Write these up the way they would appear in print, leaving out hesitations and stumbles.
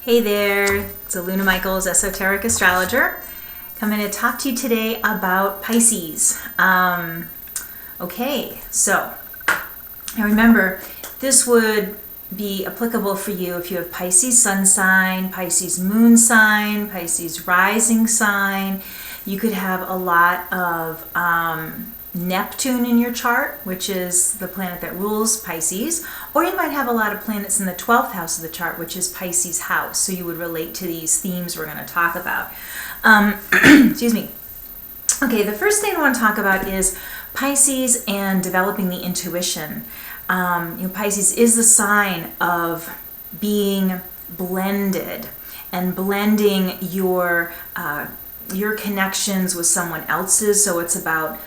Hey there, it's Aluna Michaels, Esoteric Astrologer, coming to talk to you today about Pisces. Okay, so now remember, this would be applicable for you if you have Pisces sun sign, Pisces moon sign, Pisces rising sign. You could have a lot of Neptune in your chart, which is the planet that rules Pisces, or you might have a lot of planets in the 12th house of the chart, which is Pisces house, so you would relate to these themes we're going to talk about. Excuse me. Okay, the first thing I want to talk about is Pisces and developing the intuition. Pisces is the sign of being blended and blending your connections with someone else's, so it's about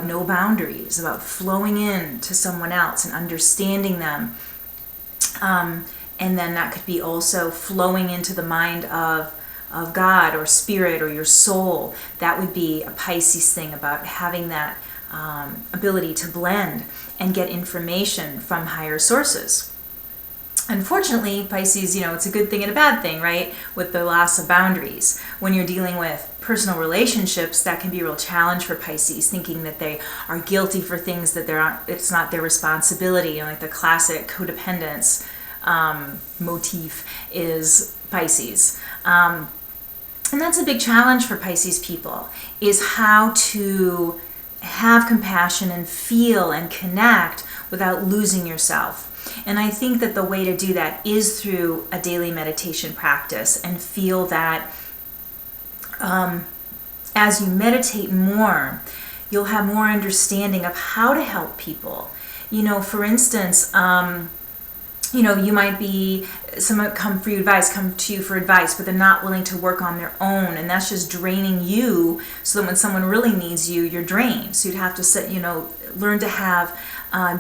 no boundaries, about flowing in to someone else and understanding them. And then that could be also flowing into the mind of God or spirit or your soul. That would be a Pisces thing, about having that ability to blend and get information from higher sources. Unfortunately, Pisces, it's a good thing and a bad thing, right? With the loss of boundaries. When you're dealing with personal relationships, that can be a real challenge for Pisces, thinking that they are guilty for things that it's not their responsibility. Like the classic codependence motif is Pisces. And that's a big challenge for Pisces people, is how to have compassion and feel and connect without losing yourself. And I think that the way to do that is through a daily meditation practice, and feel that as you meditate more, you'll have more understanding of how to help people. For instance, you might be, someone come to you for advice, but they're not willing to work on their own, and that's just draining you, so that when someone really needs you, you're drained. So you'd have to learn to have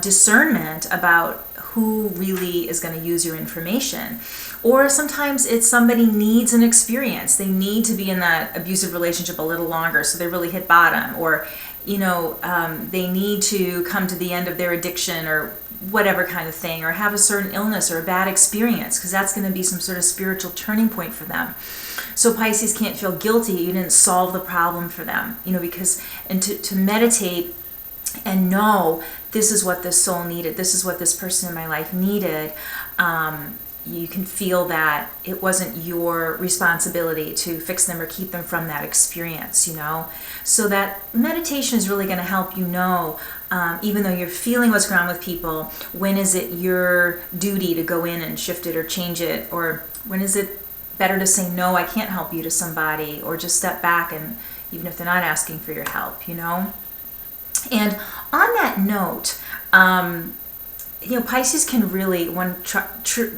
discernment about who really is going to use your information. Or sometimes it's somebody needs an experience. They need to be in that abusive relationship a little longer, so they really hit bottom. Or, they need to come to the end of their addiction or whatever kind of thing, or have a certain illness or a bad experience, because that's going to be some sort of spiritual turning point for them. So Pisces can't feel guilty. You didn't solve the problem for them, because to meditate and know this is what this soul needed, this is what this person in my life needed. You can feel that it wasn't your responsibility to fix them or keep them from that experience, So that meditation is really going to help you know, even though you're feeling what's going on with people, when is it your duty to go in and shift it or change it? Or when is it better to say, no, I can't help you, to somebody, or just step back, and even if they're not asking for your help, And on that note, Pisces can really, one trick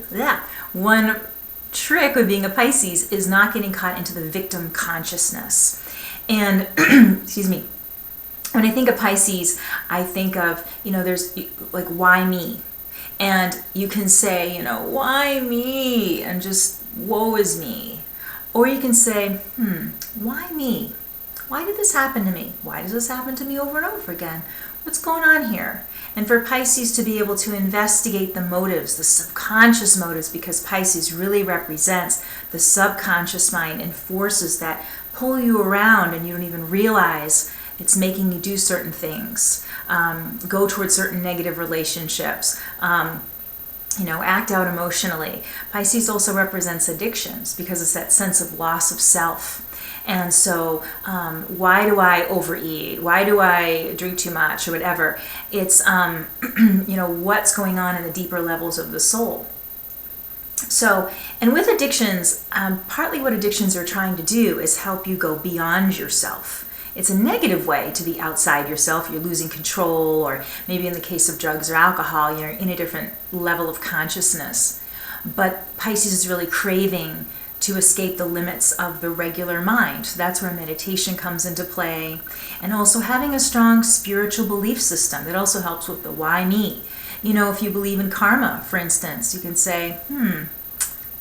with being a Pisces is not getting caught into the victim consciousness. And, excuse me, when I think of Pisces, I think of, there's like, why me? And you can say, why me? And just, woe is me. Or you can say, why me? Why did this happen to me? Why does this happen to me over and over again? What's going on here? And for Pisces to be able to investigate the motives, the subconscious motives, because Pisces really represents the subconscious mind and forces that pull you around and you don't even realize it's making you do certain things, go towards certain negative relationships, act out emotionally. Pisces also represents addictions, because it's that sense of loss of self. And so why do I overeat? Why do I drink too much, or whatever? It's, what's going on in the deeper levels of the soul. So, and with addictions, partly what addictions are trying to do is help you go beyond yourself. It's a negative way to be outside yourself. You're losing control, or maybe in the case of drugs or alcohol, you're in a different level of consciousness. But Pisces is really craving to escape the limits of the regular mind. So that's where meditation comes into play. And also having a strong spiritual belief system. That also helps with the why me. If you believe in karma, for instance, you can say,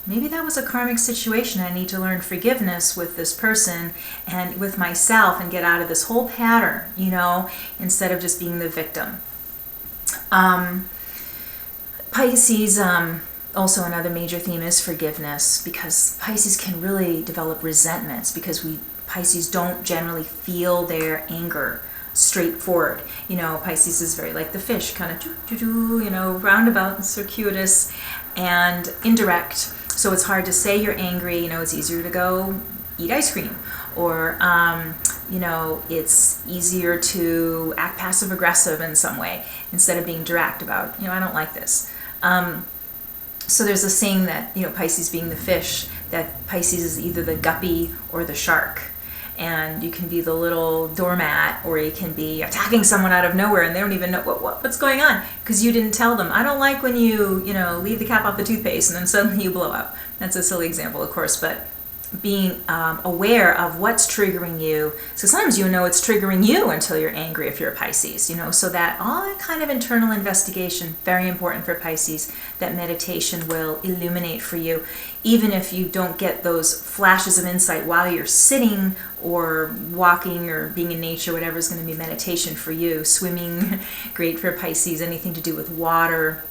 maybe that was a karmic situation. I need to learn forgiveness with this person and with myself, and get out of this whole pattern, instead of just being the victim. Pisces Also, another major theme is forgiveness, because Pisces can really develop resentments because Pisces don't generally feel their anger straightforward. Pisces is very like the fish, kind of roundabout and circuitous and indirect. So it's hard to say you're angry. It's easier to go eat ice cream, or it's easier to act passive aggressive in some way instead of being direct about, I don't like this. So there's a saying that, Pisces being the fish, that Pisces is either the guppy or the shark. And you can be the little doormat, or you can be attacking someone out of nowhere and they don't even know what's going on because you didn't tell them. I don't like when you leave the cap off the toothpaste and then suddenly you blow up. That's a silly example, of course, but being aware of what's triggering you. So sometimes it's triggering you until you're angry if you're a Pisces, so that all that kind of internal investigation, very important for Pisces, that meditation will illuminate for you, even if you don't get those flashes of insight while you're sitting or walking or being in nature. Whatever is going to be meditation for you. Swimming, great for Pisces. Anything to do with water.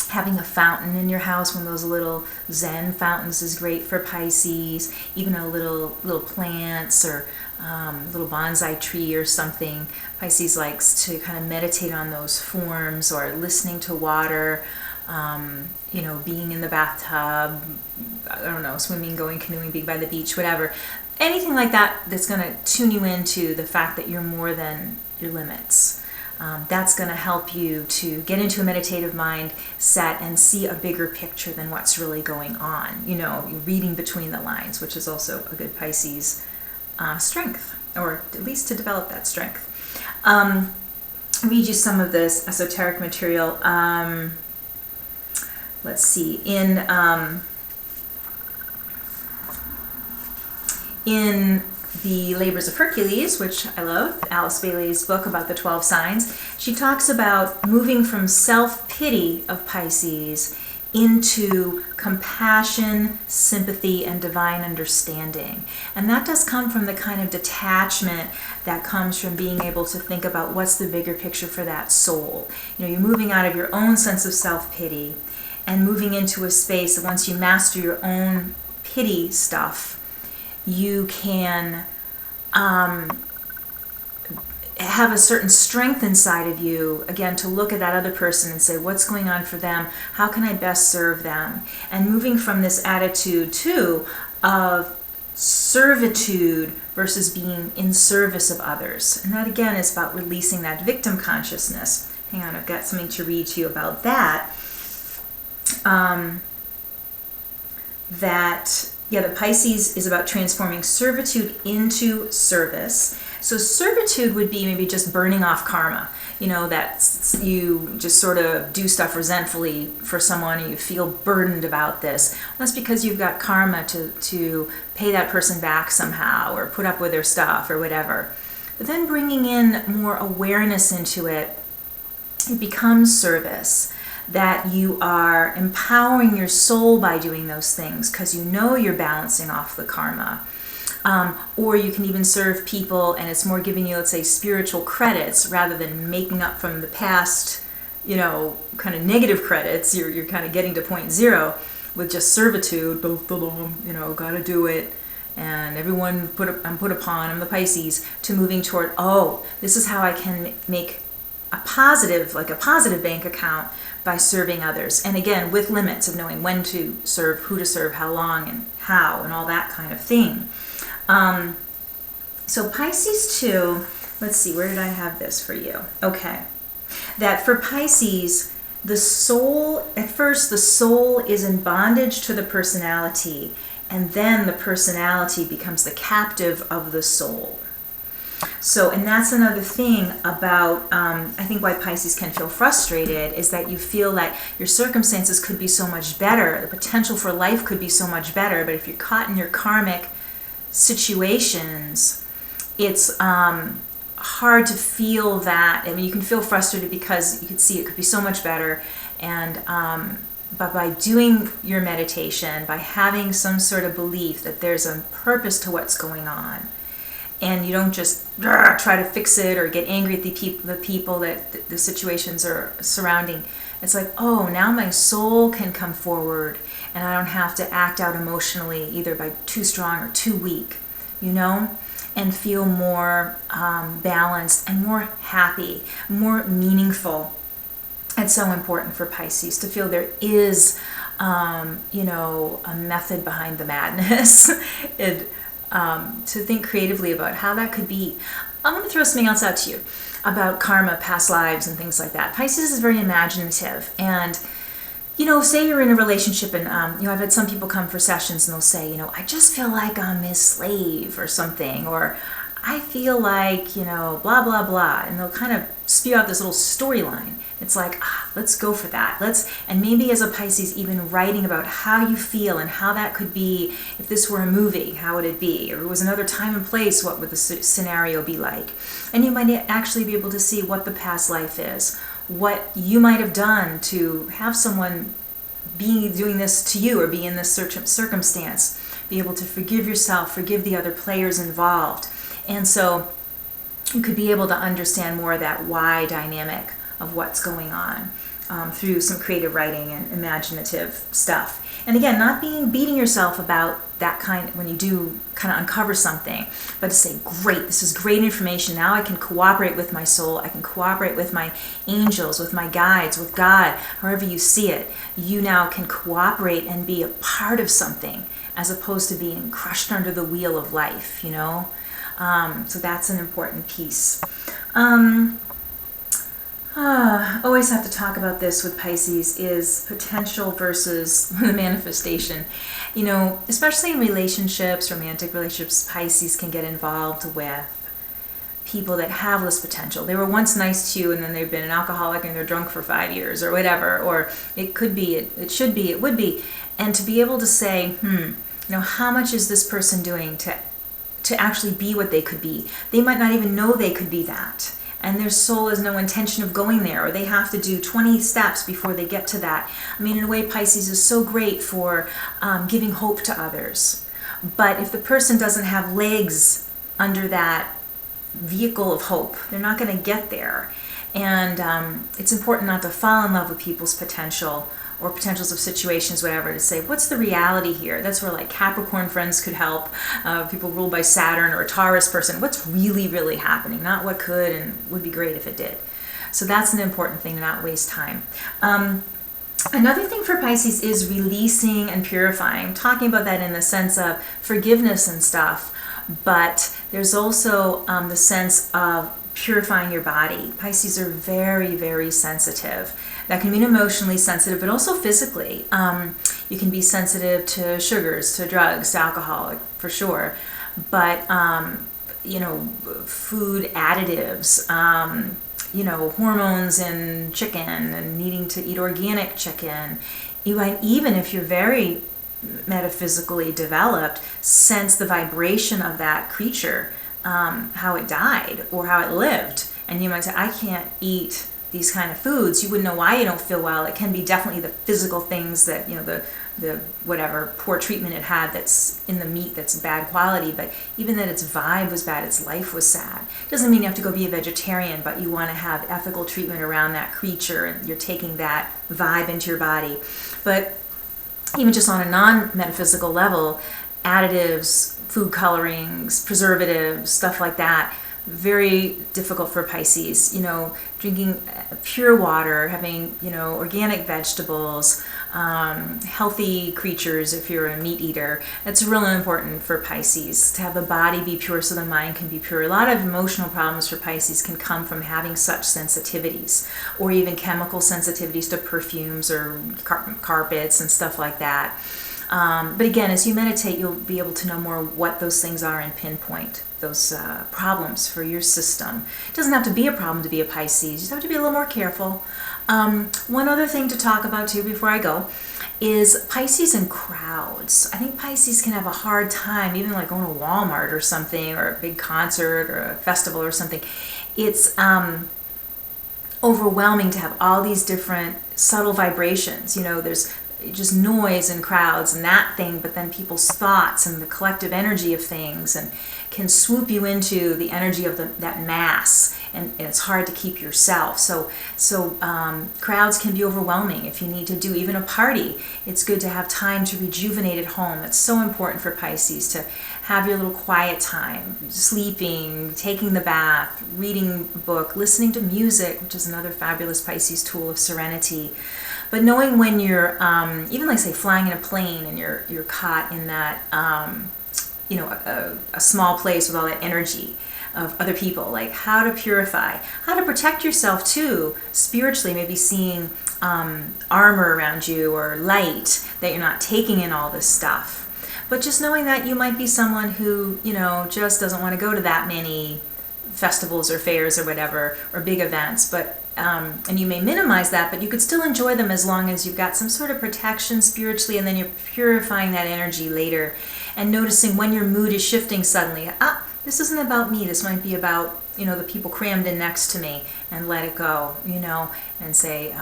Having a fountain in your house, one of those little Zen fountains, is great for Pisces. Even a little plants or little bonsai tree or something. Pisces likes to kind of meditate on those forms, or listening to water, being in the bathtub, I don't know, swimming, going canoeing, being by the beach, whatever. Anything like that that's going to tune you into the fact that you're more than your limits. That's going to help you to get into a meditative mindset and see a bigger picture than what's really going on. Reading between the lines, which is also a good Pisces strength, or at least to develop that strength. Read you some of this esoteric material. Let's see. In The Labors of Hercules, which I love, Alice Bailey's book about the 12 signs, she talks about moving from self-pity of Pisces into compassion, sympathy, and divine understanding. And that does come from the kind of detachment that comes from being able to think about what's the bigger picture for that soul. You're moving out of your own sense of self-pity and moving into a space that once you master your own pity stuff, you can have a certain strength inside of you, again, to look at that other person and say, what's going on for them? How can I best serve them? And moving from this attitude, too, of servitude versus being in service of others. And that, again, is about releasing that victim consciousness. Hang on, I've got something to read to you about that. The Pisces is about transforming servitude into service. So servitude would be maybe just burning off karma. That you just sort of do stuff resentfully for someone and you feel burdened about this. That's because you've got karma to pay that person back somehow, or put up with their stuff or whatever. But then bringing in more awareness into it, it becomes service. That you are empowering your soul by doing those things because you're balancing off the karma. Or you can even serve people and it's more giving you, let's say, spiritual credits rather than making up from the past, kind of negative credits. You're kind of getting to point zero with just servitude, gotta do it. And everyone I'm put upon, I'm the Pisces, to moving toward, this is how I can make a positive bank account by serving others. And again, with limits of knowing when to serve, who to serve, how long, and how, and all that kind of thing. So Pisces too, let's see, where did I have this for you? Okay. That for Pisces, the soul is in bondage to the personality, and then the personality becomes the captive of the soul. So, and that's another thing about, I think why Pisces can feel frustrated is that you feel that your circumstances could be so much better, the potential for life could be so much better, but if you're caught in your karmic situations, it's hard to feel that. I mean, you can feel frustrated because you could see it could be so much better, and but by doing your meditation, by having some sort of belief that there's a purpose to what's going on, and you don't just try to fix it or get angry at the people that the situations are surrounding. It's like, oh, now my soul can come forward and I don't have to act out emotionally either by too strong or too weak, and feel more balanced and more happy, more meaningful. It's so important for Pisces to feel there is, a method behind the madness, and to think creatively about how that could be. I'm going to throw something else out to you about karma, past lives, and things like that. Pisces is very imaginative, and say you're in a relationship, and I've had some people come for sessions and they'll say, I just feel like I'm his slave or something, or I feel like, blah, blah, blah. And they'll kind of spew out this little storyline. It's like, let's go for that. And maybe as a Pisces, even writing about how you feel and how that could be, if this were a movie, how would it be? Or if it was another time and place, what would the scenario be like? And you might actually be able to see what the past life is, what you might have done to have someone be doing this to you or be in this circumstance, be able to forgive yourself, forgive the other players involved. And so you could be able to understand more of that why dynamic of what's going on through some creative writing and imaginative stuff. And again, not beating yourself about that kind when you do kind of uncover something, but to say, great, this is great information. Now I can cooperate with my soul. I can cooperate with my angels, with my guides, with God, however you see it. You now can cooperate and be a part of something as opposed to being crushed under the wheel of life, So that's an important piece. Always have to talk about this with Pisces is potential versus the manifestation. Especially in relationships, romantic relationships, Pisces can get involved with people that have this potential. They were once nice to you and then they've been an alcoholic and they're drunk for 5 years or whatever, or it could be, it should be, it would be. And to be able to say, how much is this person doing to actually be what they could be? They might not even know they could be that. And their soul has no intention of going there, or they have to do 20 steps before they get to that. In a way, Pisces is so great for giving hope to others. But if the person doesn't have legs under that vehicle of hope, they're not going to get there. And it's important not to fall in love with people's potential or potentials of situations, whatever, to say, what's the reality here? That's where like Capricorn friends could help, people ruled by Saturn, or a Taurus person. What's really, really happening? Not what could and would be great if it did. So that's an important thing to not waste time. Another thing for Pisces is releasing and purifying. I'm talking about that in the sense of forgiveness and stuff, but there's also the sense of purifying your body. Pisces are very, very sensitive. That can mean emotionally sensitive, but also physically. You can be sensitive to sugars, to drugs, to alcohol, for sure. But, food additives, hormones in chicken and needing to eat organic chicken. Even if you're very metaphysically developed, sense the vibration of that creature, how it died or how it lived. And you might say, I can't eat these kind of foods. You wouldn't know why you don't feel well. It can be definitely the physical things that, the whatever poor treatment it had that's in the meat that's bad quality, but even that its vibe was bad, its life was sad. Doesn't mean you have to go be a vegetarian, but you want to have ethical treatment around that creature and you're taking that vibe into your body. But even just on a non-metaphysical level, additives, food colorings, preservatives, stuff like that, very difficult for Pisces. Drinking pure water, having, organic vegetables, healthy creatures if you're a meat eater. That's really important for Pisces, to have the body be pure so the mind can be pure. A lot of emotional problems for Pisces can come from having such sensitivities, or even chemical sensitivities to perfumes or carpets and stuff like that. But again, as you meditate, you'll be able to know more what those things are and pinpoint those problems for your system. It doesn't have to be a problem to be a Pisces. You just have to be a little more careful. One other thing to talk about too before I go is Pisces and crowds. I think Pisces can have a hard time, even like going to Walmart or something, or a big concert or a festival or something. It's overwhelming to have all these different subtle vibrations. There's just noise and crowds and that thing, but then people's thoughts and the collective energy of things, and can swoop you into the energy of that mass, and it's hard to keep yourself. So crowds can be overwhelming. If you need to do even a party, it's good to have time to rejuvenate at home. It's so important for Pisces to have your little quiet time, sleeping, taking the bath, reading a book, listening to music, which is another fabulous Pisces tool of serenity. But knowing when you're, even like say flying in a plane and you're caught in that, a small place with all that energy of other people, like how to purify, how to protect yourself too, spiritually, maybe seeing armor around you or light, that you're not taking in all this stuff. But just knowing that you might be someone who, just doesn't want to go to that many festivals or fairs or whatever, or big events, but and you may minimize that, but you could still enjoy them as long as you've got some sort of protection spiritually, and then you're purifying that energy later and noticing when your mood is shifting suddenly. This isn't about me. This might be about, the people crammed in next to me, and let it go, and say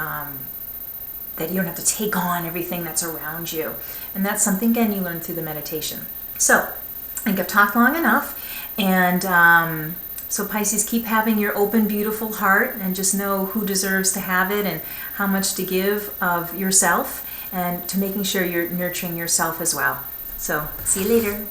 that you don't have to take on everything that's around you. And that's something, again, you learn through the meditation. So I think I've talked long enough, and so Pisces, keep having your open, beautiful heart, and just know who deserves to have it and how much to give of yourself, and to making sure you're nurturing yourself as well. So see you later.